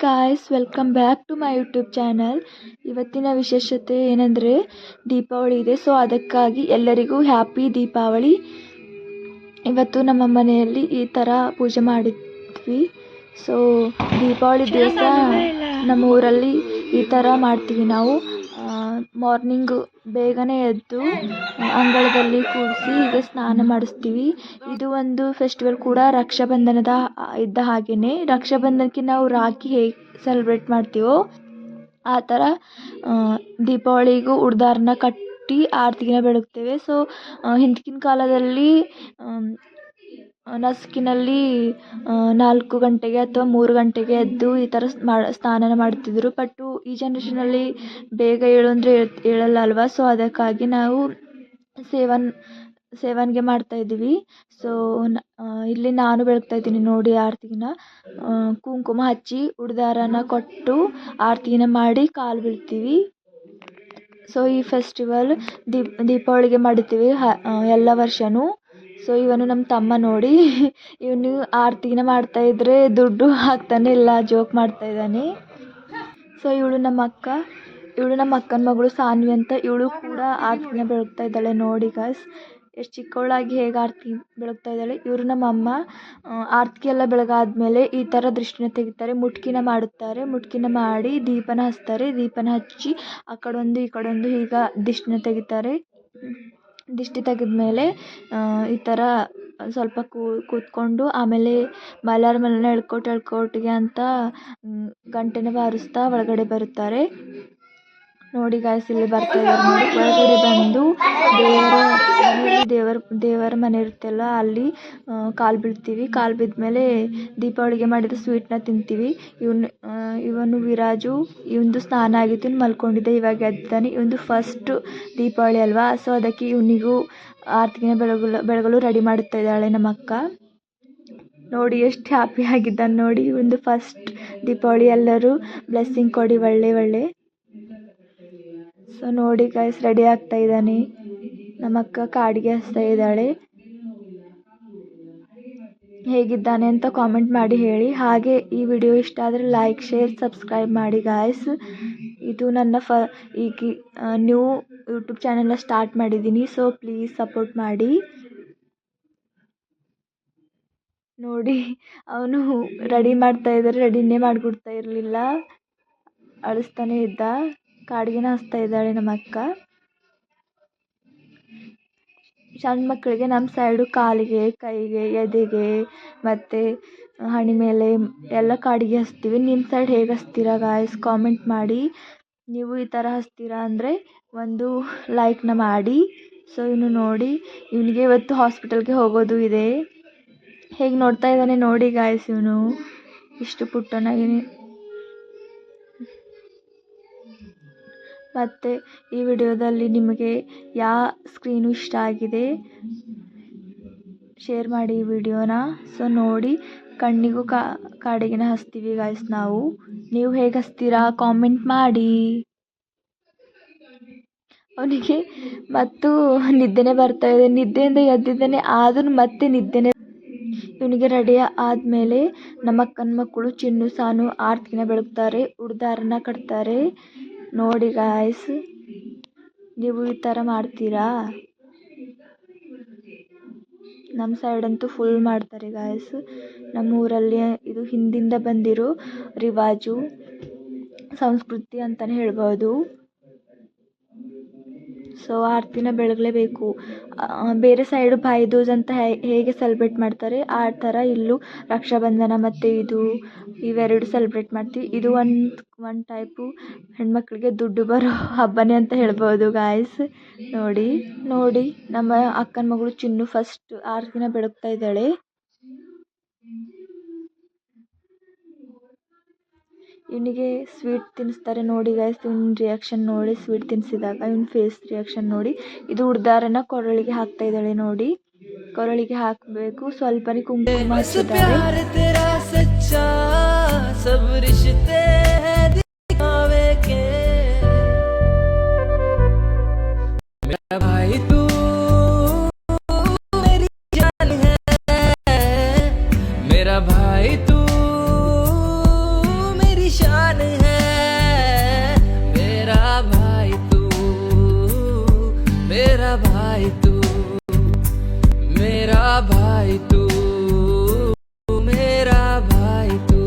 Guys, welcome back to my YouTube channel. ಇವತ್ತಿನ ವಿಶೇಷತೆ ಏನಂದರೆ ದೀಪಾವಳಿ ಇದೆ. ಸೊ ಅದಕ್ಕಾಗಿ ಎಲ್ಲರಿಗೂ ಹ್ಯಾಪಿ ದೀಪಾವಳಿ. ಇವತ್ತು ನಮ್ಮ ಮನೆಯಲ್ಲಿ ಈ ಥರ ಪೂಜೆ ಮಾಡಿದ್ವಿ. ಸೊ ದೀಪಾವಳಿ ದಿವಸ ನಮ್ಮ ಊರಲ್ಲಿ ಈ ಥರ ಮಾಡ್ತೀವಿ ನಾವು. ಮಾರ್ನಿಂಗು ಬೇಗನೆ ಎದ್ದು ಅಂಗಳದಲ್ಲಿ ಕೂರಿಸಿ ಈಗ ಸ್ನಾನ ಮಾಡಿಸ್ತೀವಿ. ಇದು ಒಂದು ಫೆಸ್ಟಿವಲ್ ಕೂಡ ರಕ್ಷಾಬಂಧನದ ಇದ್ದ ಹಾಗೆಯೇ. ರಕ್ಷಾಬಂಧನಕ್ಕೆ ನಾವು ರಾಖಿ ಹೇಗೆ ಸೆಲೆಬ್ರೇಟ್ ಮಾಡ್ತೀವೋ ಆ ಥರ ದೀಪಾವಳಿಗೂ ಉಡ್ದಾರನ ಕಟ್ಟಿ ಆರತಿನ ಬೆಳಗ್ತೇವೆ. ಸೊ ಹಿಂದಿನ ಕಾಲದಲ್ಲಿ ನಸುಕಿನಲ್ಲಿ 4 ಗಂಟೆಗೆ ಅಥವಾ 3 ಗಂಟೆಗೆ ಎದ್ದು ಈ ಥರ ಸ್ನಾನ ಮಾಡ್ತಿದ್ರು. ಬಟ್ ಈ ಜನ್ರೇಷನಲ್ಲಿ ಬೇಗ ಏಳು ಅಂದರೆ ಏಳಲ್ಲ ಅಲ್ವಾ. ಸೊ ಅದಕ್ಕಾಗಿ ನಾವು 7ಗೆ ಮಾಡ್ತಾಯಿದ್ದೀವಿ. ಸೊ ಇಲ್ಲಿ ನಾನು ಬೆಳಗ್ತಾ ಇದ್ದೀನಿ ನೋಡಿ ಆರತಿನ. ಕುಂಕುಮ ಹಚ್ಚಿ ಉಡ್ದಾರನ ಕೊಟ್ಟು ಆರತಿನ ಮಾಡಿ ಕಾಲು ಬೀಳ್ತೀವಿ. ಸೊ ಈ ಫೆಸ್ಟಿವಲ್ ದೀಪಾವಳಿಗೆ ಮಾಡ್ತೀವಿ ಎಲ್ಲ ವರ್ಷವೂ. ಸೊ ಇವನು ನಮ್ಮ ತಮ್ಮ ನೋಡಿ, ಇವನು ಆರತಿನ ಮಾಡ್ತಾಯಿದ್ರೆ ದುಡ್ಡು ಹಾಕ್ತಾನೆ ಇಲ್ಲ, ಜೋಕ್ ಮಾಡ್ತಾಯಿದ್ದಾನೆ. ಸೊ ಇವಳು ನಮ್ಮ ಅಕ್ಕನ ಮಗಳು ಸಾನ್ವಿ ಅಂತ. ಇವಳು ಕೂಡ ಆರತಿನ ಬೆಳಗ್ತಾ ಇದ್ದಾಳೆ ನೋಡಿ ಗಾಯ್ಸ್. ಎಷ್ಟು ಚಿಕ್ಕವಳಾಗಿ ಹೇಗೆ ಆರತಿ ಬೆಳಗ್ತಾ ಇದ್ದಾಳೆ. ಇವರು ನಮ್ಮ ಅಮ್ಮ ಆರತಿ ಎಲ್ಲ ಬೆಳಗಾದ್ಮೇಲೆ ಈ ಥರ ದೃಷ್ಟಿನ ತೆಗಿತಾರೆ, ಮುಟ್ಕಿನ ಮಾಡುತ್ತಾರೆ. ಮುಟ್ಕಿನ ಮಾಡಿ ದೀಪನ ಹಚ್ತಾರೆ. ದೀಪನ ಹಚ್ಚಿ ಆ ಕಡೊಂದು ಈ ಕಡೊಂದು ಈಗ ದಿಷ್ಟಿನ ತೆಗಿತಾರೆ. ದಿಷ್ಟಿ ತೆಗೆದ್ಮೇಲೆ ಈ ಥರ ಸ್ವಲ್ಪ ಕೂತ್ಕೊಂಡು ಆಮೇಲೆ ಮಲೆಯಾರ ಮನೆನ ಎಳ್ಕೊಟ್ಟಿಗೆ ಅಂತ ಗಂಟೆನ ಬಾರಿಸ್ತಾ ಒಳಗಡೆ ಬರುತ್ತಾರೆ ನೋಡಿ ಗಾಯ್ಸ್. ಇಲ್ಲಿ ಬರ್ತಾ ಇದ್ದಾರೆ ನೋಡಿ. ಒಳಗಡೆ ಬಂದು ದೇವರ ಮನೆ ಇರುತ್ತಲ್ಲ ಅಲ್ಲಿ ಕಾಲು ಬೀಳ್ತೀವಿ. ಕಾಲು ಬಿದ್ಮೇಲೆ ದೀಪಾವಳಿಗೆ ಮಾಡಿದ ಸ್ವೀಟ್ನ ತಿಂತೀವಿ. ಇವನು ವಿರಾಜು, ಇವನದು ಸ್ನಾನ ಆಗಿತ್ತು, ಇವ್ನು ಮಲ್ಕೊಂಡಿದ್ದೆ, ಇವಾಗ ಎದ್ದಾನೆ. ಇವನದು ಫಸ್ಟ್ ದೀಪಾವಳಿ ಅಲ್ವಾ. ಸೊ ಅದಕ್ಕೆ ಇವನಿಗೂ ಆರತಿನ ಬೆಳಗಲು ರೆಡಿ ಮಾಡುತ್ತಾ ಇದ್ದಾಳೆ ನಮ್ಮ ಅಕ್ಕ ನೋಡಿ. ಎಷ್ಟು ಹ್ಯಾಪಿ ಆಗಿದ್ದಾನೆ ನೋಡಿ. ಇವನದು ಫಸ್ಟ್ ದೀಪಾವಳಿ. ಎಲ್ಲರೂ ಬ್ಲೆಸ್ಸಿಂಗ್ ಕೊಡಿ ಒಳ್ಳೆ. ಸೊ ನೋಡಿ ಗೈಸ್, ರೆಡಿ ಆಗ್ತಾ ಇದ್ದಾನೆ. ನಮ್ಮ ಅಕ್ಕ ಕಾಡಿಗೆ ಹಚ್ತಾ ಇದ್ದಾಳೆ. ಹೇಗಿದ್ದಾನೆ ಅಂತ ಕಾಮೆಂಟ್ ಮಾಡಿ ಹೇಳಿ. ಹಾಗೆ ಈ ವಿಡಿಯೋ ಇಷ್ಟ ಆದರೆ ಲೈಕ್, ಶೇರ್, ಸಬ್ಸ್ಕ್ರೈಬ್ ಮಾಡಿ ಗಾಯ್ಸ್. ಇದು ನನ್ನ ಈಗ ನ್ಯೂ ಯೂಟ್ಯೂಬ್ ಚಾನೆಲ್ನ ಸ್ಟಾರ್ಟ್ ಮಾಡಿದ್ದೀನಿ. ಸೊ ಪ್ಲೀಸ್ ಸಪೋರ್ಟ್ ಮಾಡಿ ನೋಡಿ. ಅವನು ರೆಡಿ ಮಾಡ್ತಾ ಇದ್ದಾರೆ, ರೆಡಿನೇ ಮಾಡಿಕೊಡ್ತಾ ಇರಲಿಲ್ಲ, ಅಳಿಸ್ತಾನೆ ಇದ್ದ. ಕಾಡಿಗೆನ ಹಚ್ತಾ ಇದ್ದಾಳೆ ನಮ್ಮ ಅಕ್ಕ. ಸಣ್ಣ ಮಕ್ಕಳಿಗೆ ನಮ್ಮ ಸೈಡು ಕಾಲಿಗೆ, ಕೈಗೆ, ಎದೆಗೆ ಮತ್ತು ಹಣೆ ಮೇಲೆ ಎಲ್ಲ ಕಾಡಿಗೆ ಹಚ್ತೀವಿ. ನಿಮ್ಮ ಸೈಡ್ ಹೇಗೆ ಹಚ್ತೀರಾ ಗಾಯ್ಸ್ ಕಾಮೆಂಟ್ ಮಾಡಿ. ನೀವು ಈ ಥರ ಹಚ್ತೀರಾ ಅಂದರೆ ಒಂದು ಲೈಕ್ನ ಮಾಡಿ. ಸೊ ಇವನು ನೋಡಿ, ಇವನಿಗೆ ಇವತ್ತು ಹಾಸ್ಪಿಟಲ್ಗೆ ಹೋಗೋದು ಇದೆ. ಹೇಗೆ ನೋಡ್ತಾ ಇದ್ದಾನೆ ನೋಡಿ ಗಾಯ್ಸ್. ಇವನು ಇಷ್ಟು ಪುಟ್ಟನಾಗಿ. ಮತ್ತು ಈ ವಿಡಿಯೋದಲ್ಲಿ ನಿಮಗೆ ಯಾವ ಸ್ಕ್ರೀನು ಇಷ್ಟ ಆಗಿದೆ ಶೇರ್ ಮಾಡಿ ಈ ವಿಡಿಯೋನ. ಸೊ ನೋಡಿ, ಕಣ್ಣಿಗೂ ಕಾಡಿಗೆನ ಹಚ್ತೀವಿ ಗಾಯ್ಸ್ ನಾವು. ನೀವು ಹೇಗೆ ಹಚ್ತೀರಾ ಕಾಮೆಂಟ್ ಮಾಡಿ. ಅವನಿಗೆ ಮತ್ತು ನಿದ್ದೆನೇ ಬರ್ತಾ ಇದೆ, ನಿದ್ದೆಯಿಂದ ಎದ್ದಿದ್ದಾನೆ ಆದ್ರೂ ಮತ್ತೆ ನಿದ್ದೆನೇ. ಇವನಿಗೆ ರೆಡಿ ಆದಮೇಲೆ ನಮ್ಮ ಅಕ್ಕನ ಮಕ್ಕಳು ಚಿನ್ನು, ಸಾನು ಆರತಿನ ಬೆಳಗ್ತಾರೆ, ಉಡ್ದಾರನ ಕಟ್ತಾರೆ ನೋಡಿ ಗಾಯ್ಸ್. ನೀವು ಈ ಥರ ಮಾಡ್ತೀರಾ? ನಮ್ಮ ಸೈಡಂತೂ ಫುಲ್ ಮಾಡ್ತಾರೆ ಗಾಯ್ಸ್. ನಮ್ಮ ಊರಲ್ಲಿ ಇದು ಹಿಂದಿಂದ ಬಂದಿರೋ ರಿವಾಜು, ಸಂಸ್ಕೃತಿ ಅಂತಲೇ ಹೇಳ್ಬೋದು. ಸೊ ಆರತಿನ ಬೆಳಗಲೇಬೇಕು. ಬೇರೆ ಸೈಡು ಭಾಯಿ ದೂಜ್ ಅಂತ ಹೇಗೆ ಸೆಲೆಬ್ರೇಟ್ ಮಾಡ್ತಾರೆ ಆ ಥರ ಇಲ್ಲೂ ರಕ್ಷಾಬಂಧನ ಮತ್ತು ಇವೆರಡು ಸೆಲೆಬ್ರೇಟ್ ಮಾಡ್ತೀವಿ. ಇದು ಒಂದು ಟೈಪು ಹೆಣ್ಮಕ್ಳಿಗೆ ದುಡ್ಡು ಬರೋ ಹಬ್ಬನೇ ಅಂತ ಹೇಳ್ಬೋದು ಗಾಯ್ಸ್. ನೋಡಿ ನಮ್ಮ ಅಕ್ಕನ ಮಗಳು ಚಿನ್ನು ಫಸ್ಟ್ ಆರತಿನ ಬೆಳಗ್ತಾ ಇದ್ದಾಳೆ. ಇವನಿಗೆ ಸ್ವೀಟ್ ತಿನ್ನಿಸ್ತಾರೆ ನೋಡಿ ಗಾಯ್ಸ್. ಇವನ ರಿಯಾಕ್ಷನ್ ನೋಡಿ, ಸ್ವೀಟ್ ತಿನ್ನಿಸಿದಾಗ ಇವನ ಫೇಸ್ ರಿಯಾಕ್ಷನ್ ನೋಡಿ. ಇದು ಉಡ್ದಾರನ ಕೊರಳಿಗೆ ಹಾಕ್ತಾ ಇದ್ದಾಳೆ ನೋಡಿ. ಕೊರಳಿಗೆ ಹಾಕಬೇಕು, ಸ್ವಲ್ಪನೇ ಕುಂಕುಮ ಹಚ್ಚಿದ್ದಾರೆ. मेरा भाई तू मेरी मेरा भाई तू, मेरा भाई तू, मेरा भाई तू।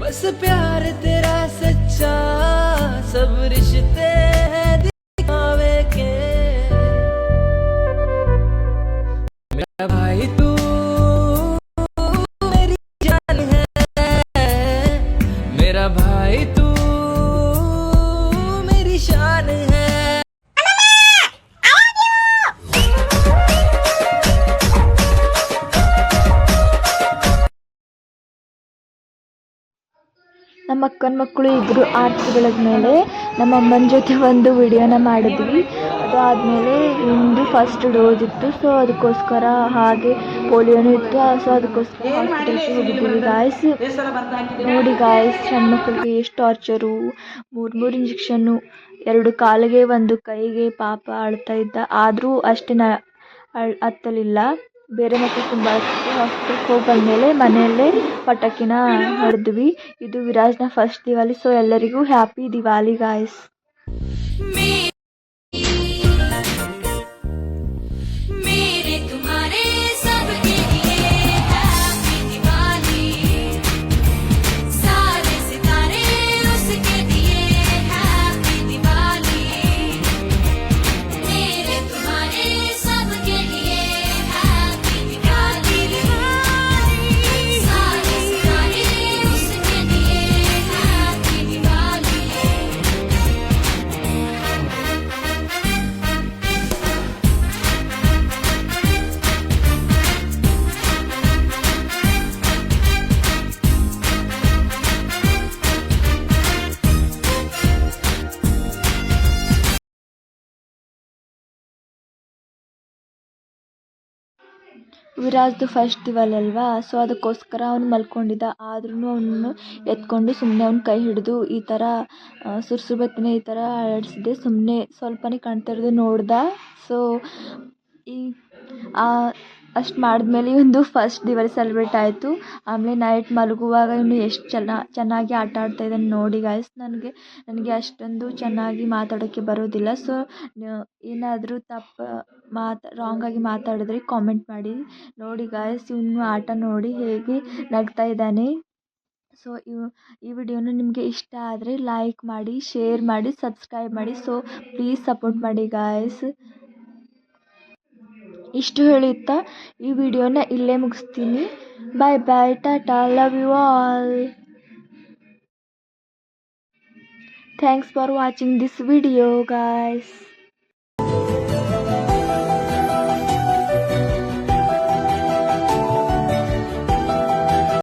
बस प्यार तेरा सच्चा, सब रिश्ते हैं दिखावे के। मेरा भाई तू मेरी जान है, मेरा भाई तू मेरी शान है। ನಮ್ಮ ಅಕ್ಕನ ಮಕ್ಕಳು ಇಬ್ಬರು ಆರತಿ ಬೆಳಗ್ಮೇಲೆ ನಮ್ಮ ಅಮ್ಮನ ಜೊತೆ ಒಂದು ವಿಡಿಯೋನ ಮಾಡಿದ್ವಿ. ಅದಾದಮೇಲೆ ಇಂದು ಫಸ್ಟ್ ಡೋಸ್ ಇತ್ತು, ಸೊ ಅದಕ್ಕೋಸ್ಕರ ಹಾಗೆ ಪೋಲಿಯೋನು ಇತ್ತು, ಸೊ ಅದಕ್ಕೋಸ್ಕರ ಹಾಸ್ಪಿಟಲ್ಗೆ ಹೋಗಿದ್ದೀವಿ ಗಾಯ್ಸ್. ನೋಡಿ ಗಾಯ್ಸ್, ಸಣ್ಣ ಮಕ್ಕಳಿಗೆ ಎಷ್ಟು ಟಾರ್ಚರು, ಮೂರು ಇಂಜೆಕ್ಷನ್ನು, 2 ಕಾಲಿಗೆ 1 ಕೈಗೆ. ಪಾಪ ಅಳ್ತಾ ಇದ್ದ, ಆದರೂ ಅಷ್ಟೇ ಹತ್ತಲಿಲ್ಲ. ಬೇರೆ ಮಕ್ಕಳು ತುಂಬ ಹಾಸ್ಪಿಟಲ್ಗೆ ಹೋಗಿ ಬಂದಮೇಲೆ ಮನೆಯಲ್ಲೇ ಪಟಾಕಿನ ಹೊಡೆದ್ವಿ. ಇದು ವಿರಾಜ್ನ ಫಸ್ಟ್ ದಿವಾಲಿ, ಸೊ ಎಲ್ಲರಿಗೂ ಹ್ಯಾಪಿ ದಿವಾಲಿ ಗಾಯ್ಸ್. ವಿರಾಜ್ದು ಫಸ್ಟ್ ದಿವಾಲಿ ಅಲ್ವಾ, ಸೊ ಅದಕ್ಕೋಸ್ಕರ ಅವ್ನು ಮಲ್ಕೊಂಡಿದ್ದ. ಆದ್ರೂ ಅವನು ಎತ್ಕೊಂಡು ಸುಮ್ಮನೆ ಅವ್ನ ಕೈ ಹಿಡಿದು ಈ ಥರ ಸುರ್ಸುರು ಬತ್ತಿನ ಈ ಥರ ಆಡಿಸಿದೆ. ಸುಮ್ಮನೆ ಸ್ವಲ್ಪನೇ ಕಾಣ್ತಾ ಇರೋದು ನೋಡ್ದ. ಸೊ ಈ ಅಷ್ಟು ಮಾಡಿದ್ಮೇಲೆ ಇವಂದು ಫಸ್ಟ್ ದಿವಾಲಿ ಸೆಲೆಬ್ರೇಟ್ ಆಯಿತು. ಆಮೇಲೆ ನೈಟ್ ಮಲಗುವಾಗ ಇವನು ಎಷ್ಟು ಚೆನ್ನಾಗಿ ಆಟ ಆಡ್ತಾ ಇದ್ದಾನೆ ನೋಡಿ ಗಾಯ್ಸ್. ನನಗೆ ಅಷ್ಟೊಂದು ಚೆನ್ನಾಗಿ ಮಾತಾಡೋಕ್ಕೆ ಬರೋದಿಲ್ಲ. ಸೊ ಏನಾದರೂ ರಾಂಗಾಗಿ ಮಾತಾಡಿದ್ರೆ ಕಾಮೆಂಟ್ ಮಾಡಿ. ನೋಡಿ ಗಾಯ್ಸ್, ಇವನು ಆಟ ನೋಡಿ ಹೇಗೆ ನಗ್ತಾ ಇದ್ದಾನೆ. ಸೊ ಈ ವಿಡಿಯೋನ ನಿಮಗೆ ಇಷ್ಟ ಆದರೆ ಲೈಕ್ ಮಾಡಿ, ಶೇರ್ ಮಾಡಿ, ಸಬ್ಸ್ಕ್ರೈಬ್ ಮಾಡಿ. ಸೊ ಪ್ಲೀಸ್ ಸಪೋರ್ಟ್ ಮಾಡಿ ಗಾಯ್ಸ್. ಇಷ್ಟು ಹೇಳುತ್ತಾ ಈ ವಿಡಿಯೋನ ಇಲ್ಲೇ ಮುಗಿಸ್ತೀನಿ. Bye bye, tata, love you all. Thanks for watching this video guys.